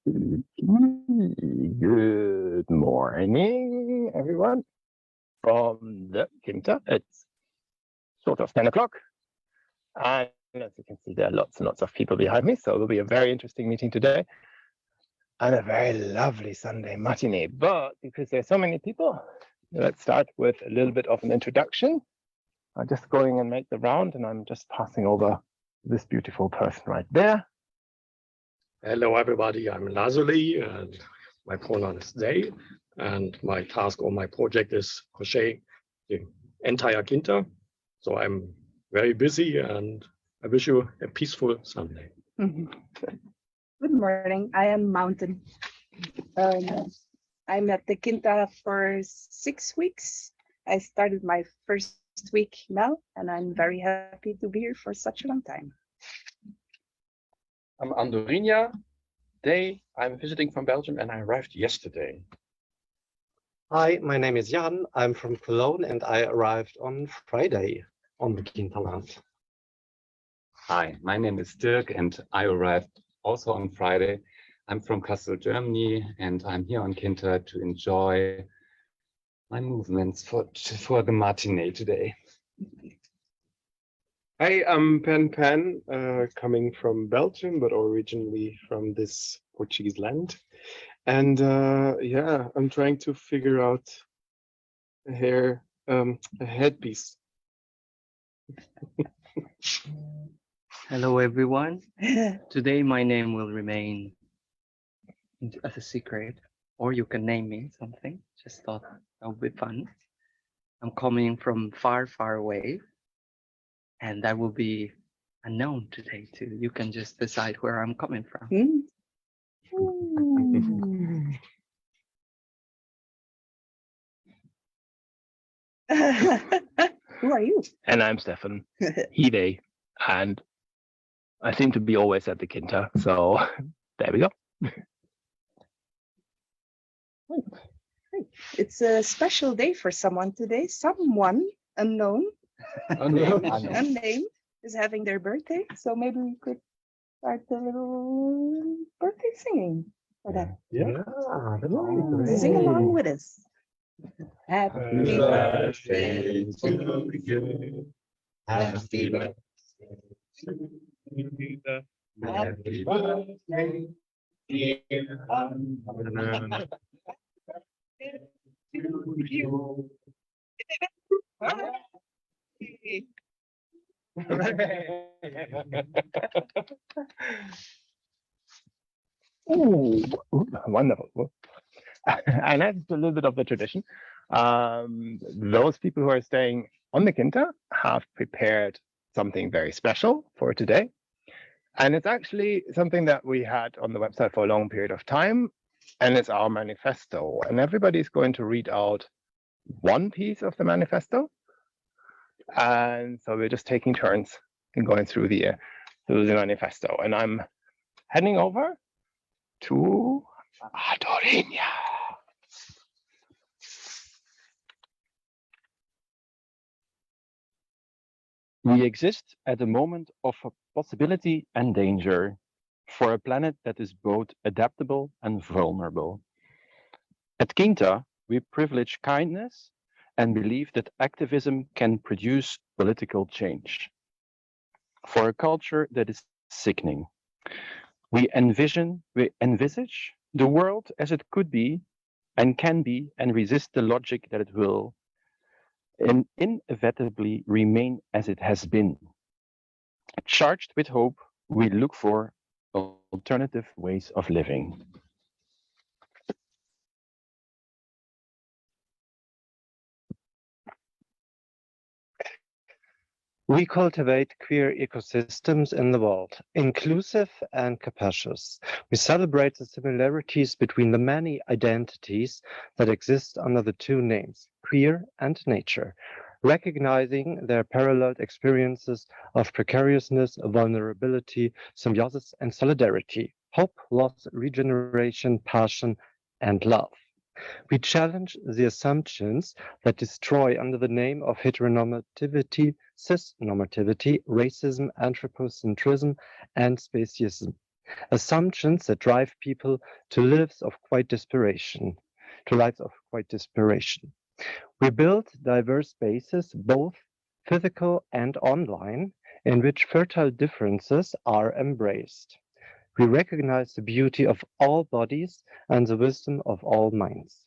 Good morning, everyone, from the Quinta. It's sort of 10 o'clock. And as you can see, there are lots and lots of people behind me. So it will be a very interesting meeting today and a very lovely Sunday matinee. But because there's so many people, let's start with a little bit of an introduction. I'm just going and make the round, and I'm just passing over this beautiful person right there. Hello, everybody. I'm Lazuli, and my pronoun is they. And my task or my project is crochet the entire Quinta. So I'm very busy, and I wish you a peaceful Sunday. Good morning. I am Mountain. I'm at the Quinta for 6 weeks. I started my first week now, and I'm very happy to be here for such a long time. I'm Andorinia. I'm visiting from Belgium and I arrived yesterday. Hi, my name is Jan. I'm from Cologne and I arrived on Friday on the Quintaland. Hi, my name is Dirk and I arrived also on Friday. I'm from Kassel, Germany, and I'm here on Quinta to enjoy my movements for the matinee today. Hi, I'm Pen, coming from Belgium, but originally from this Portuguese land. And yeah, I'm trying to figure out a headpiece. Hello, everyone. Today, my name will remain as a secret, or you can name me something. Just thought that would be fun. I'm coming from far, far away. And that will be unknown today too. You can just decide where I'm coming from. Who are you? And I'm Stefan, he, they, and I seem to be always at the Quinta. So there we go. It's a special day for someone today. Someone unknown. Unnamed is having their birthday, so maybe we could start a little birthday singing for that. Yeah, Sing along with us. Happy birthday to you. Happy birthday to you. Happy birthday, dear Anna. To you. Ooh, wonderful. And that's a little bit of the tradition. Those people who are staying on the Quinta have prepared something very special for today. And it's actually something that we had on the website for a long period of time. And it's our manifesto. And everybody's going to read out one piece of the manifesto. And so we're just taking turns in going through the manifesto. And I'm heading over to Adorinia. We exist at a moment of possibility and danger for a planet that is both adaptable and vulnerable. At Quinta, we privilege kindness and believe that activism can produce political change. For a culture that is sickening, we envisage the world as it could be and can be, and resist the logic that it will inevitably remain as it has been. Charged with hope, we look for alternative ways of living. We cultivate queer ecosystems in the world, inclusive and capacious. We celebrate the similarities between the many identities that exist under the two names, queer and nature, recognizing their paralleled experiences of precariousness, vulnerability, symbiosis, and solidarity, hope, loss, regeneration, passion, and love. We challenge the assumptions that destroy under the name of heteronormativity, cisnormativity, racism, anthropocentrism, and speciesism. assumptions that drive people to lives of quite desperation, We build diverse spaces, both physical and online, in which fertile differences are embraced. We recognize the beauty of all bodies and the wisdom of all minds.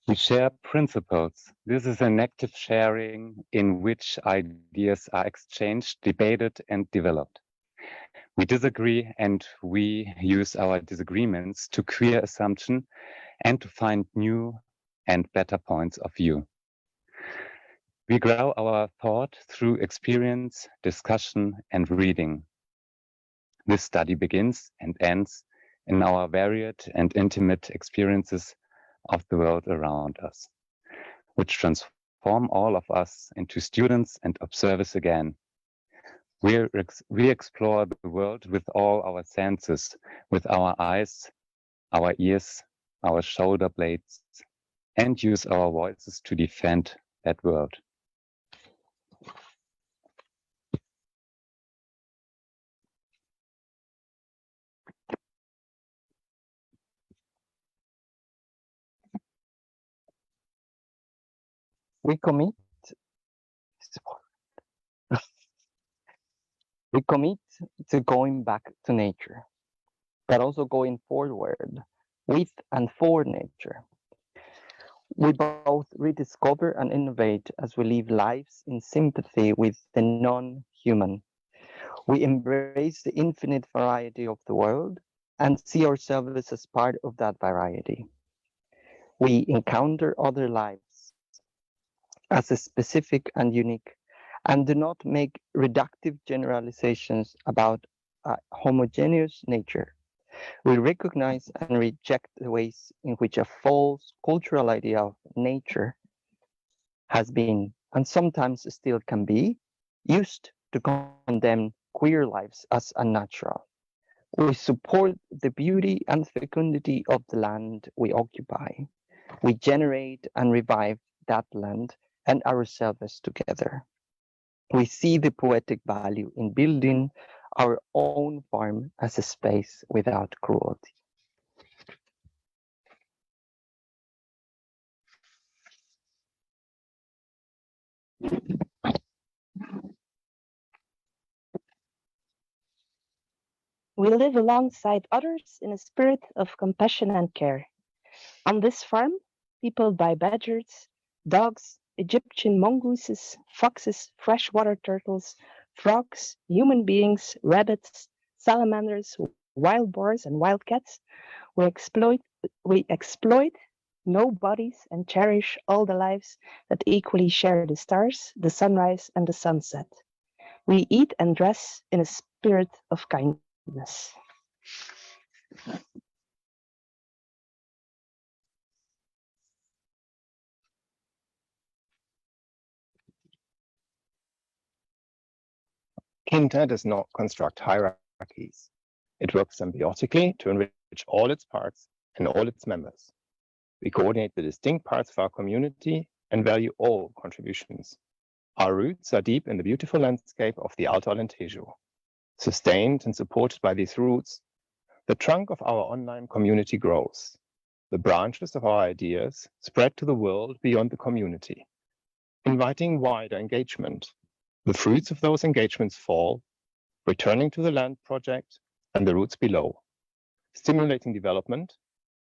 We share principles. This is an active sharing in which ideas are exchanged, debated, and developed. We disagree and we use our disagreements to queer assumption and to find new and better points of view. We grow our thought through experience, discussion, and reading. This study begins and ends in our varied and intimate experiences of the world around us, which transform all of us into students and observers again. We explore the world with all our senses, with our eyes, our ears, our shoulder blades, and use our voices to defend that world. We commit to going back to nature, but also going forward with and for nature. We both rediscover and innovate as we live lives in sympathy with the non-human. We embrace the infinite variety of the world and see ourselves as part of that variety. We encounter other lives as a specific and unique, and do not make reductive generalizations about a homogeneous nature. We recognize and reject the ways in which a false cultural idea of nature has been, and sometimes still can be, used to condemn queer lives as unnatural. We support the beauty and fecundity of the land we occupy. We generate and revive that land and ourselves together. We see the poetic value in building our own farm as a space without cruelty. We live alongside others in a spirit of compassion and care. On this farm, people buy badgers, dogs, Egyptian mongooses, foxes, freshwater turtles, frogs, human beings, rabbits, salamanders, wild boars, and wild cats. We exploit nobodies and cherish all the lives that equally share the stars, the sunrise, and the sunset. We eat and dress in a spirit of kindness. Quinta does not construct hierarchies. It works symbiotically to enrich all its parts and all its members. We coordinate the distinct parts of our community and value all contributions. Our roots are deep in the beautiful landscape of the Alto Alentejo. Sustained and supported by these roots, the trunk of our online community grows. The branches of our ideas spread to the world beyond the community, inviting wider engagement. The fruits of those engagements fall, returning to the land project and the roots below, stimulating development,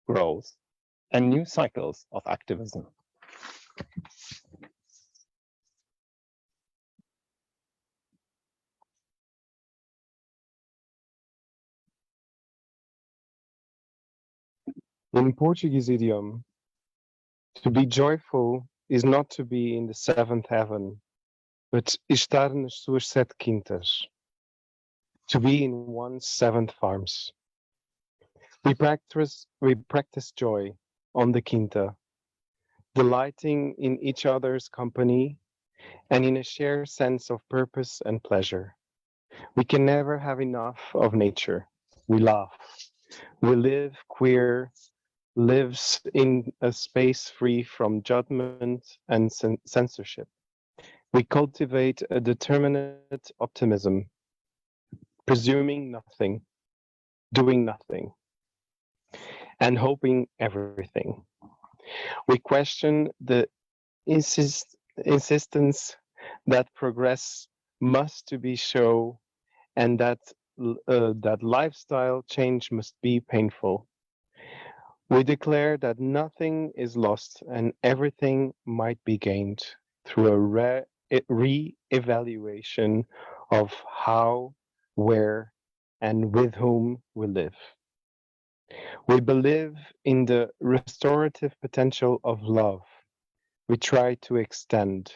growth, and new cycles of activism. In Portuguese idiom, to be joyful is not to be in the seventh heaven, but estar nas suas sete quintas, to be in one's seventh farms. We practice joy on the quinta, delighting in each other's company and in a shared sense of purpose and pleasure. We can never have enough of nature. We laugh. We live queer, lives in a space free from judgment and censorship. We cultivate a determinate optimism, presuming nothing, doing nothing, and hoping everything. We question the insistence that progress must to be show and that lifestyle change must be painful. We declare that nothing is lost and everything might be gained through a re-evaluation of how, where, and with whom we live. We believe in the restorative potential of love. We try to extend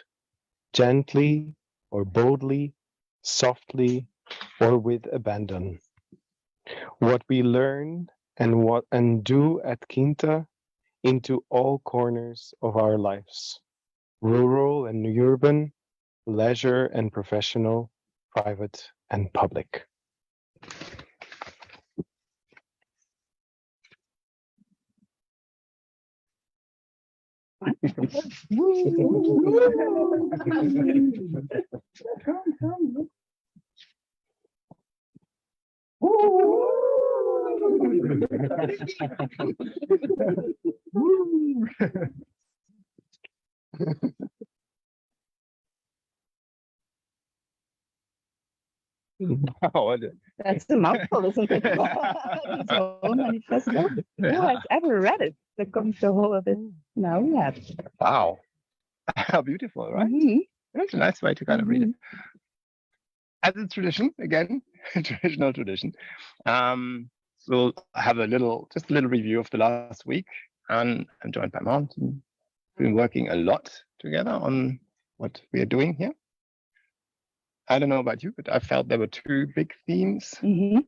gently or boldly, softly or with abandon. What we learn and do at Quinta into all corners of our lives, rural and urban, leisure and professional, private and public. Wow, That's a mouthful, isn't it? This whole manifesto. Who has ever read it? The comes the whole of it. Now we have. wow. How beautiful, right? Mhm. That's a nice way to kind of read it. As a tradition, again, traditional tradition. We'll have just a little review of the last week. And I'm joined by Martin. We've been working a lot together on what we are doing here. I don't know about you, but I felt there were two big themes. Mhm.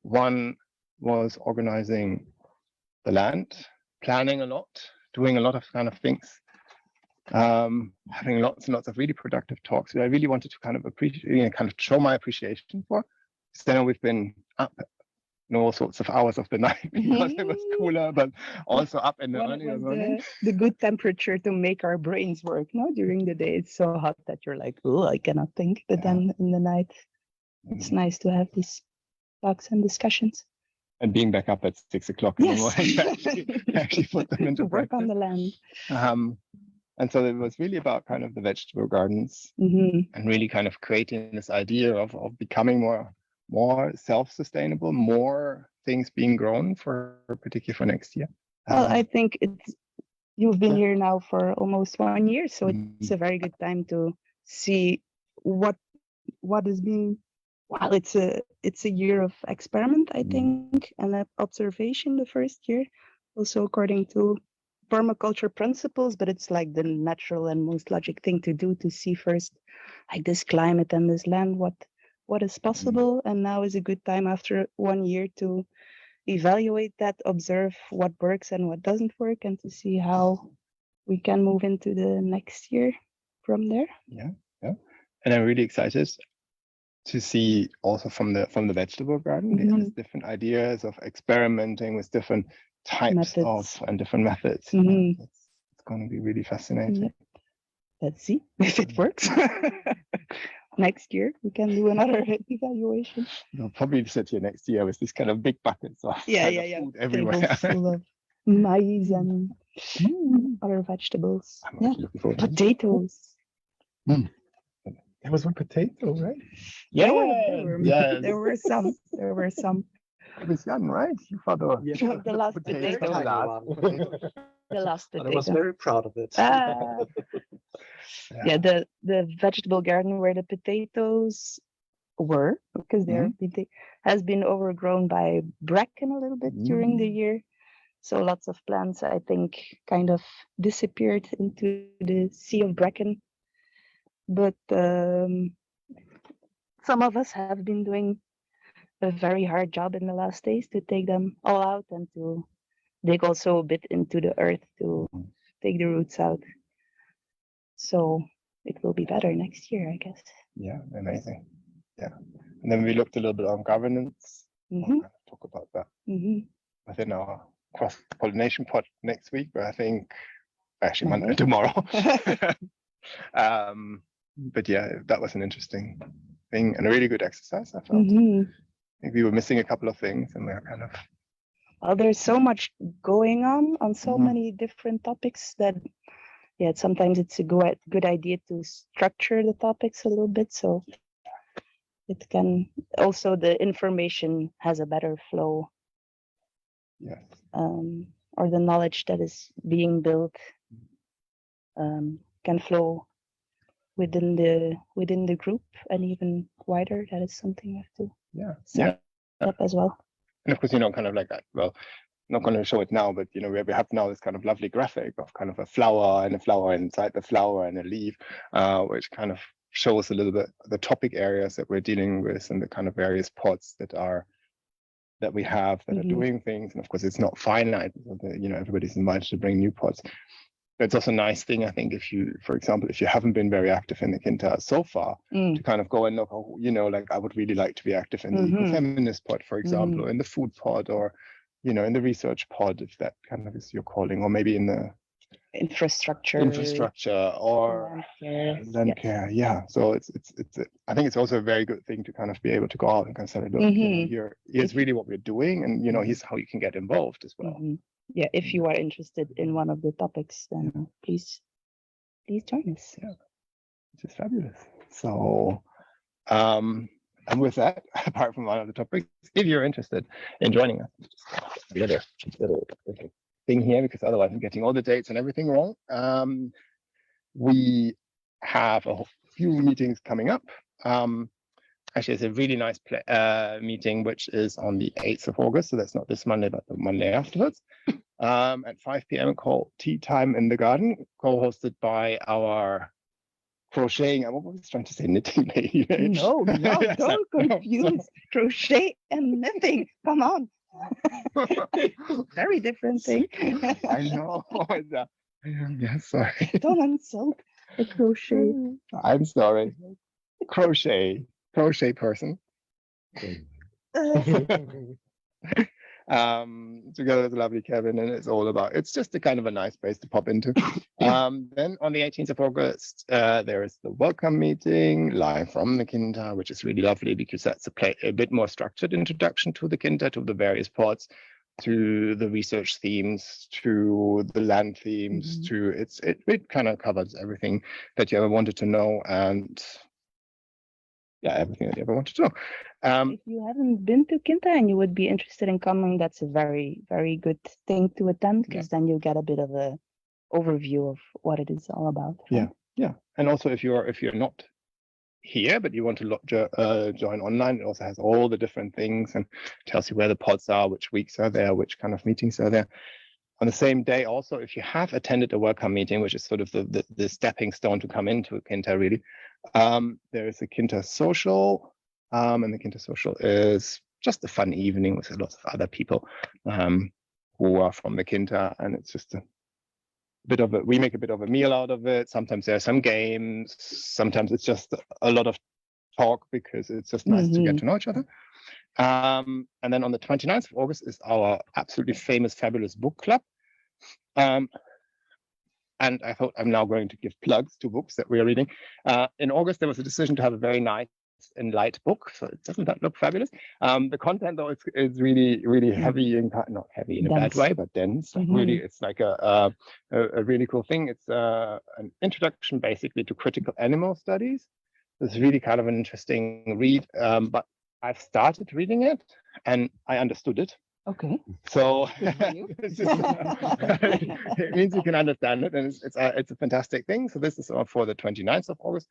One was organizing the land, planning a lot, doing a lot of kind of things, having lots and lots of really productive talks that I really wanted to kind of appreciate, kind of show my appreciation for. So now we've been up in all sorts of hours of the night because it was cooler, but also up in the When early it was morning. the good temperature to make our brains work. No, during the day it's so hot that you're like, oh, I cannot think. But then in the night, it's nice to have these talks and discussions. And being back up at 6 o'clock in the morning to actually put them into to work on the land. And so it was really about kind of the vegetable gardens and really kind of creating this idea of becoming more self-sustainable, more things being grown particularly for next year. Well, I think you've been here now for almost 1 year, so it's a very good time to see what is being. Well, it's a year of experiment, I think, and observation the first year, also according to permaculture principles, but it's like the natural and most logic thing to do, to see first, like, this climate and this land, what is possible. And now is a good time after 1 year to evaluate that, observe what works and what doesn't work, and to see how we can move into the next year from there. Yeah. And I'm really excited to see also from the vegetable garden, there's different ideas of experimenting with different types and different methods. It's going to be really fascinating. Yep. Let's see if it works. Next year we can do another evaluation. We'll probably sit here next year with these kind of big buckets of food everywhere. Tables full of maize and other vegetables. Potatoes. There was one potato, right? There were some. It was Jan, right? You thought the last potato. The last potato. I was very proud of it. Yeah, the vegetable garden where the potatoes were, because has been overgrown by bracken a little bit during the year. So lots of plants, I think, kind of disappeared into the sea of bracken. But some of us have been doing a very hard job in the last days to take them all out and to dig also a bit into the earth to take the roots out. So it will be better next year, I guess. Yeah, amazing. Yeah. And then we looked a little bit on governance. We'll Mhm. kind of talk about that Mhm. within our cross-pollination pod next week, but I think actually Monday, Monday. tomorrow. But yeah, that was an interesting thing and a really good exercise, I felt. Mhm. I think we were missing a couple of things and we were kind of, Well, there's so much going on so Mhm. many different topics that, yeah, sometimes it's a good idea to structure the topics a little bit so it can also the information has a better flow, yes. or the knowledge that is being built can flow within the group and even wider. That is something you have to Yeah. set up as well. And of course, kind of like that. Well, I'm not going to show it now, but we have now this kind of lovely graphic of kind of a flower inside the flower and a leaf, which kind of shows a little bit the topic areas that we're dealing with and the kind of various pods that we have that are doing things. And of course, it's not finite. Everybody's invited to bring new pods. But it's also a nice thing, I think, for example, if you haven't been very active in the Quinta so far, to kind of go and look, like I would really like to be active in the ecofeminist pod, for example, or in the food pod, or in the research pod, if that kind of is your calling, or maybe in the infrastructure or land care. Yeah. So it's I think it's also a very good thing to kind of be able to go out and kind of say, look, here's really what we're doing, and here's how you can get involved as well. Yeah, if you are interested in one of the topics, then please join us. Yeah, which is fabulous. So, and with that, apart from one of the topics, if you're interested in joining us, the other little thing here, because otherwise I'm getting all the dates and everything wrong. We have a few meetings coming up. Actually, it's a really nice meeting, which is on the 8th of August. So that's not this Monday, but the Monday afterwards. At 5 p.m. called Tea Time in the Garden, co-hosted by our crocheting, I was trying to say knitting lady. No, don't confuse crochet and knitting. Come on. Very different thing. I know. Yeah, sorry. Don't insult the crochet. I'm sorry. Crochet person. Together with a lovely Kevin, and it's just a kind of a nice place to pop into. Then on the 18th of August, there is the welcome meeting live from the Quinta, which is really lovely because that's a bit more structured introduction to the Quinta, to the various pods, to the research themes, to the land themes, it kind of covers everything that you ever wanted to know, and everything that you ever wanted to know. If you haven't been to Quinta and you would be interested in coming, that's a very, very good thing to attend, because then you get a bit of a overview of what it is all about. Right? Yeah. And also, if you're not here but you want to join online, it also has all the different things and tells you where the pods are, which weeks are there, which kind of meetings are there. On the same day, also, if you have attended a welcome meeting, which is sort of the stepping stone to come into Quinta, really, there is a Quinta social, and the Quinta social is just a fun evening with a lot of other people who are from the Quinta, and it's just we make a bit of a meal out of it. Sometimes there are some games, sometimes it's just a lot of talk because it's just nice to get to know each other. And then on the 29th of August is our absolutely famous, fabulous book club. And I thought I'm now going to give plugs to books that we are reading. In August, there was a decision to have a very nice and light book, so it doesn't that look fabulous. The content, though, is really, really heavy, not heavy in a bad way, but dense. Really, it's like a really cool thing. It's an introduction, basically, to critical animal studies. It's really kind of an interesting read, but I've started reading it and I understood it. Okay. So it means you can understand it, and it's a fantastic thing. So this is for the 29th of August.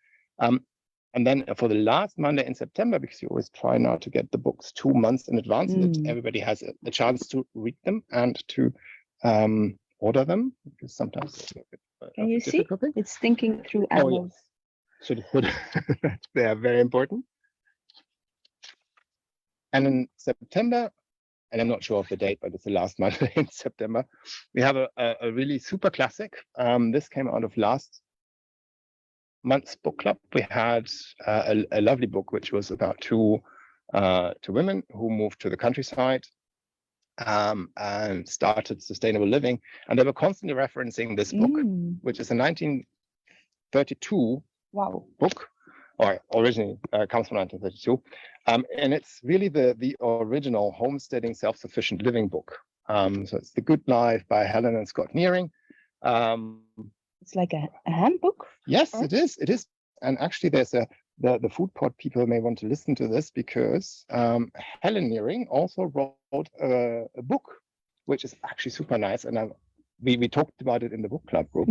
And then for the last Monday in September, because you always try now to get the books 2 months in advance, so that everybody has a chance to read them and to order them, because sometimes it's a bit Can you see? It's thinking through animals. Should have put they are very important. And in September, and I'm not sure of the date, but it's the last Monday in September, we have a really super classic. This came out of last month's book club. We had a lovely book, which was about two to women who moved to the countryside and started sustainable living. And they were constantly referencing this book, which is a 1932 book, or originally comes from 1932. And it's really the original homesteading, self-sufficient living book. So it's The Good Life by Helen and Scott Nearing. It's like a handbook? Yes, it is. It is. And actually, there's the food pod people may want to listen to this because Helen Nearing also wrote a book, which is actually super nice. And we talked about it in the book club group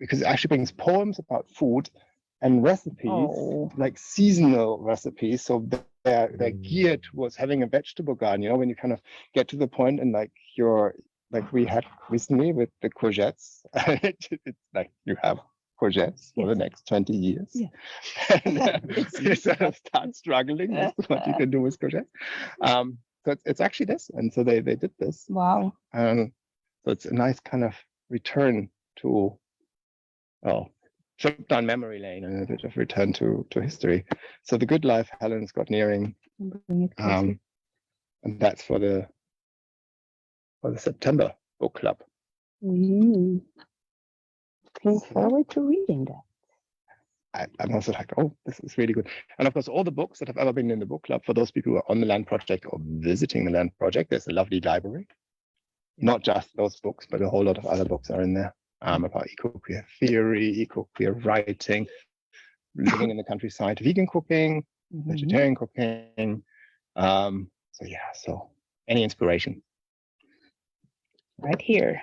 because it actually brings poems about food and recipes, like seasonal recipes. So they're geared towards having a vegetable garden. You know, when you kind of get to the point and like we had recently with the courgettes, it's like you have courgettes for the next 20 years. Yeah. And you sort of start struggling with what you can do with courgettes. So it's actually this. And so they did this. Wow. So it's a nice kind of return to, trip down memory lane and a bit of return to history. So The Good Life, Helen Scott Nearing. And that's for the September book club. Looking forward to reading that. I'm also like, this is really good. And of course, all the books that have ever been in the book club, for those people who are on the land project or visiting the land project, there's a lovely library. Not just those books, but a whole lot of other books are in there about eco-queer theory, eco-queer writing, living in the countryside, vegan cooking, vegetarian cooking. So any inspiration. Right here.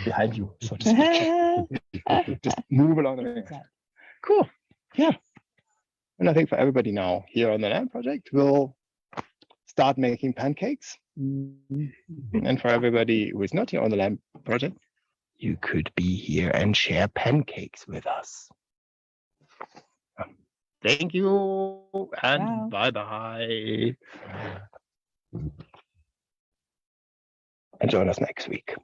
Behind you, so to speak. Just move along the way. Cool. Yeah. And I think for everybody now here on the land project, we'll start making pancakes. And for everybody who is not here on the land project, you could be here and share pancakes with us. Thank you and bye-bye. And join us next week.